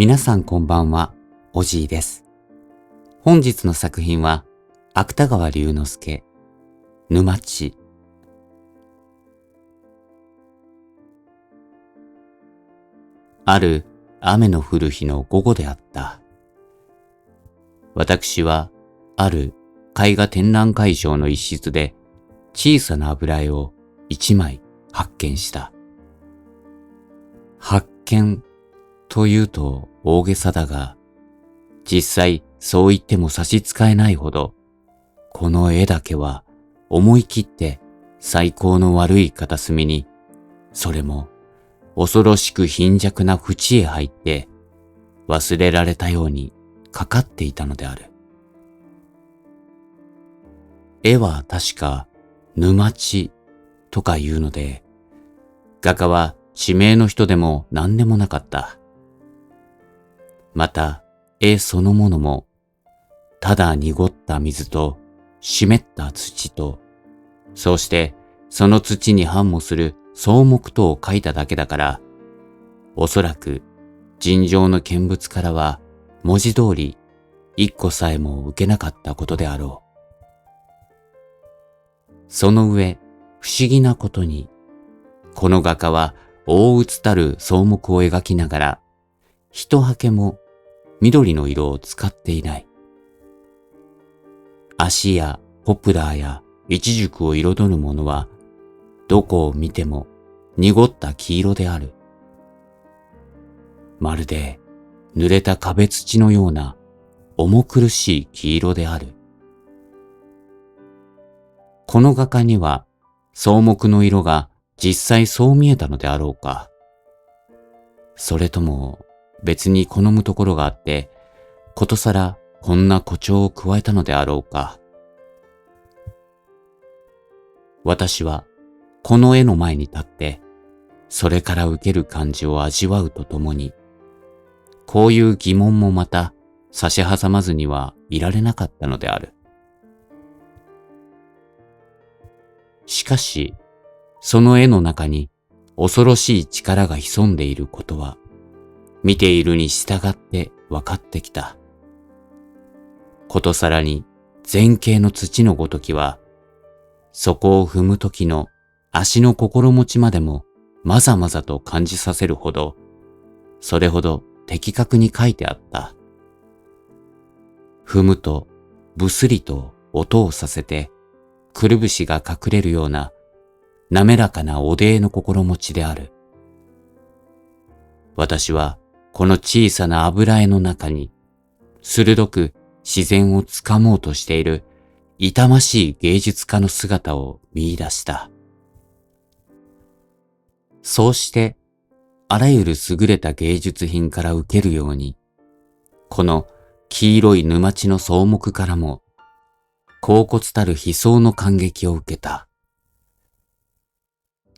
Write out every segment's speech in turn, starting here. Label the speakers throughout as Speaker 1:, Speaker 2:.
Speaker 1: 皆さんこんばんは、おじいです。本日の作品は、芥川龍之介、沼地。ある雨の降る日の午後であった。私は、ある絵画展覧会場の一室で、小さな油絵を一枚発見した。発見というと大げさだが、実際そう言っても差し支えないほど、この絵だけは思い切って最高の悪い片隅に、それも恐ろしく貧弱な縁へ入って忘れられたようにかかっていたのである。絵は確か沼地とかいうので、画家は地名の人でも何でもなかった。また絵そのものも、ただ濁った水と湿った土と、そうしてその土に反応する草木とを描いただけだから、おそらく尋常の見物からは文字通り一個さえも受けなかったことであろう。その上、不思議なことに、この画家は大写たる草木を描きながら、一はけも緑の色を使っていない。足やポプラーやイチジクを彩るものは、どこを見ても濁った黄色である。まるで濡れた壁土のような重苦しい黄色である。この画家には草木の色が実際そう見えたのであろうか。それとも別に好むところがあって、ことさらこんな誇張を加えたのであろうか。私はこの絵の前に立って、それから受ける感じを味わうとともに、こういう疑問もまた差し挟まずにはいられなかったのである。しかし、その絵の中に恐ろしい力が潜んでいることは、見ているに従って分かってきた。ことさらに前景の土のごときは、そこを踏むときの足の心持ちまでもまざまざと感じさせるほど、それほど的確に書いてあった。踏むとぶすりと音をさせて、くるぶしが隠れるような滑らかなおでの心持ちである。私はこの小さな油絵の中に、鋭く自然をつかもうとしている痛ましい芸術家の姿を見出した。そうして、あらゆる優れた芸術品から受けるように、この黄色い沼地の草木からも、恍惚たる悲壮の感激を受けた。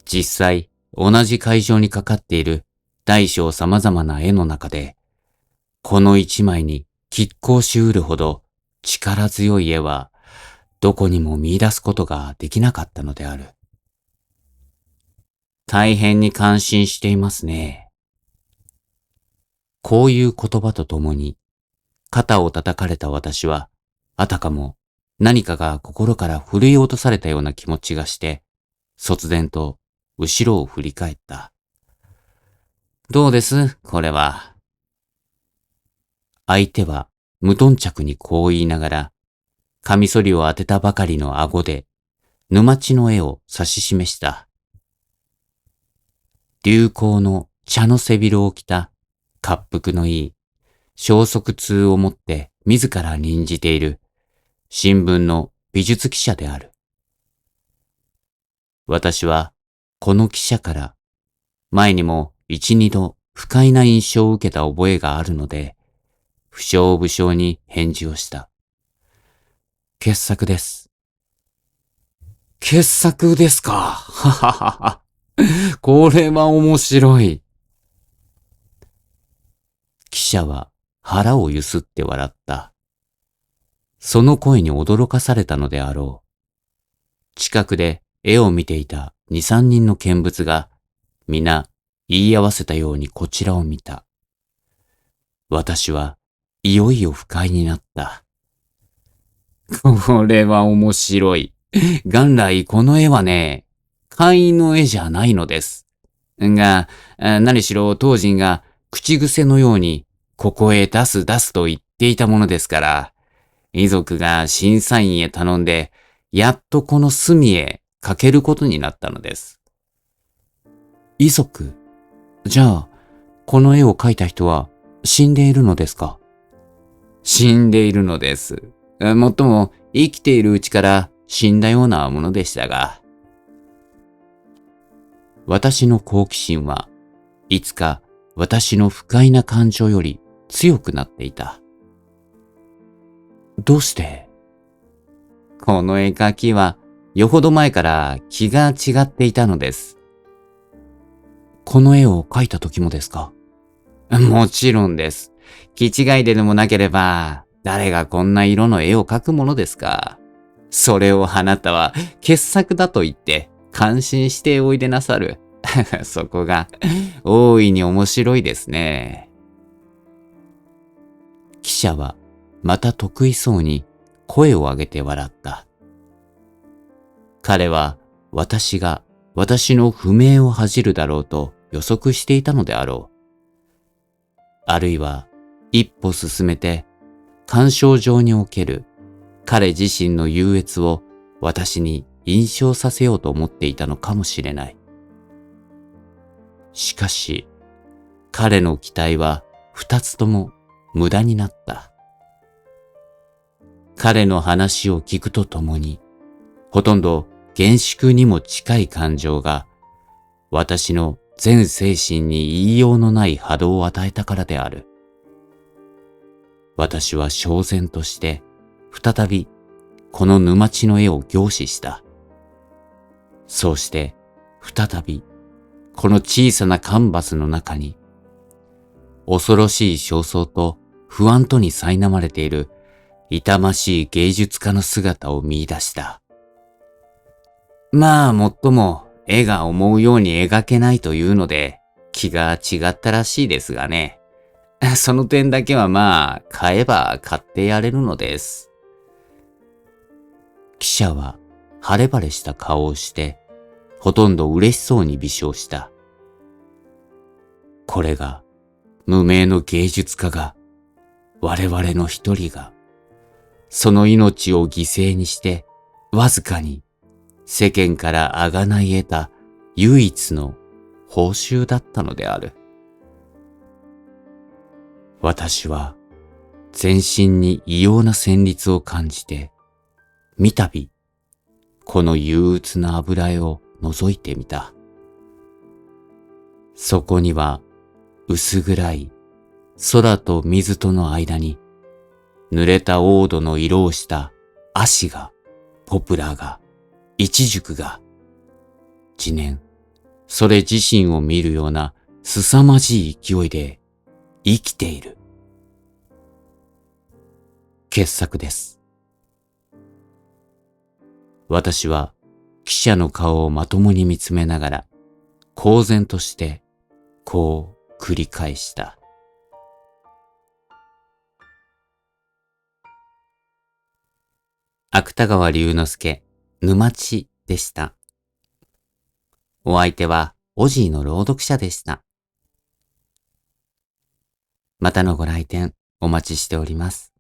Speaker 1: 実際、同じ会場にかかっている大小様々な絵の中で、この一枚に拮抗しうるほど力強い絵は、どこにも見出すことができなかったのである。大変に感心していますね。こういう言葉とともに、肩を叩かれた私は、あたかも何かが心から振り落とされたような気持ちがして、突然と後ろを振り返った。どうですこれは。相手は無頓着にこう言いながら、カミソリを当てたばかりの顎で、沼地の絵を指し示した。流行の茶の背広を着た、恰幅のいい、消息通を持って自ら任じている、新聞の美術記者である。私は、この記者から、前にも一二度不快な印象を受けた覚えがあるので、不詳不詳に返事をした。傑作です。傑作ですか。はははは。これは面白い。記者は腹をゆすって笑った。その声に驚かされたのであろう。近くで絵を見ていた二三人の見物が、皆言い合わせたようにこちらを見た。私はいよいよ不快になった。これは面白い。元来この絵はね、会員の絵じゃないのです。が、何しろ当人が口癖のように、ここへ出す出すと言っていたものですから、遺族が審査員へ頼んで、やっとこの隅へかけることになったのです。遺族？じゃあ、この絵を描いた人は死んでいるのですか？死んでいるのです。もっとも生きているうちから死んだようなものでしたが、私の好奇心はいつか私の不快な感情より強くなっていた。どうして？この絵描きはよほど前から気が違っていたのです。この絵を描いた時もですか？もちろんです。気違いでもなければ、誰がこんな色の絵を描くものですか。それをあなたは傑作だと言って感心しておいでなさる。そこが大いに面白いですね。記者はまた得意そうに声を上げて笑った。彼は私が私の不明を恥じるだろうと予測していたのであろう。あるいは一歩進めて鑑賞上における彼自身の優越を私に印象させようと思っていたのかもしれない。しかし、彼の期待は二つとも無駄になった。彼の話を聞くとともに、ほとんど厳粛にも近い感情が、私の全精神に言いようのない波動を与えたからである。私は焦然として、再びこの沼地の絵を凝視した。そうして、再び、この小さなカンバスの中に、恐ろしい焦燥と不安とに苛まれている痛ましい芸術家の姿を見出した。まあ、もっとも絵が思うように描けないというので気が違ったらしいですがね。その点だけはまあ、買えば買ってやれるのです。記者は晴れ晴れした顔をして、ほとんど嬉しそうに微笑した。これが、無名の芸術家が、我々の一人が、その命を犠牲にして、わずかに世間から贖い得た唯一の報酬だったのである。私は全身に異様な旋律を感じて、みたびこの憂鬱な油絵を覗いてみた。そこには薄暗い空と水との間に濡れた黄土の色をした葦が、ポプラが、イチジクが、次年、それ自身を見るような凄まじい勢いで生きている。傑作です。私は記者の顔をまともに見つめながら、公然として、こう繰り返した。芥川龍之介、沼地でした。お相手は、オジーの朗読者でした。またのご来店、お待ちしております。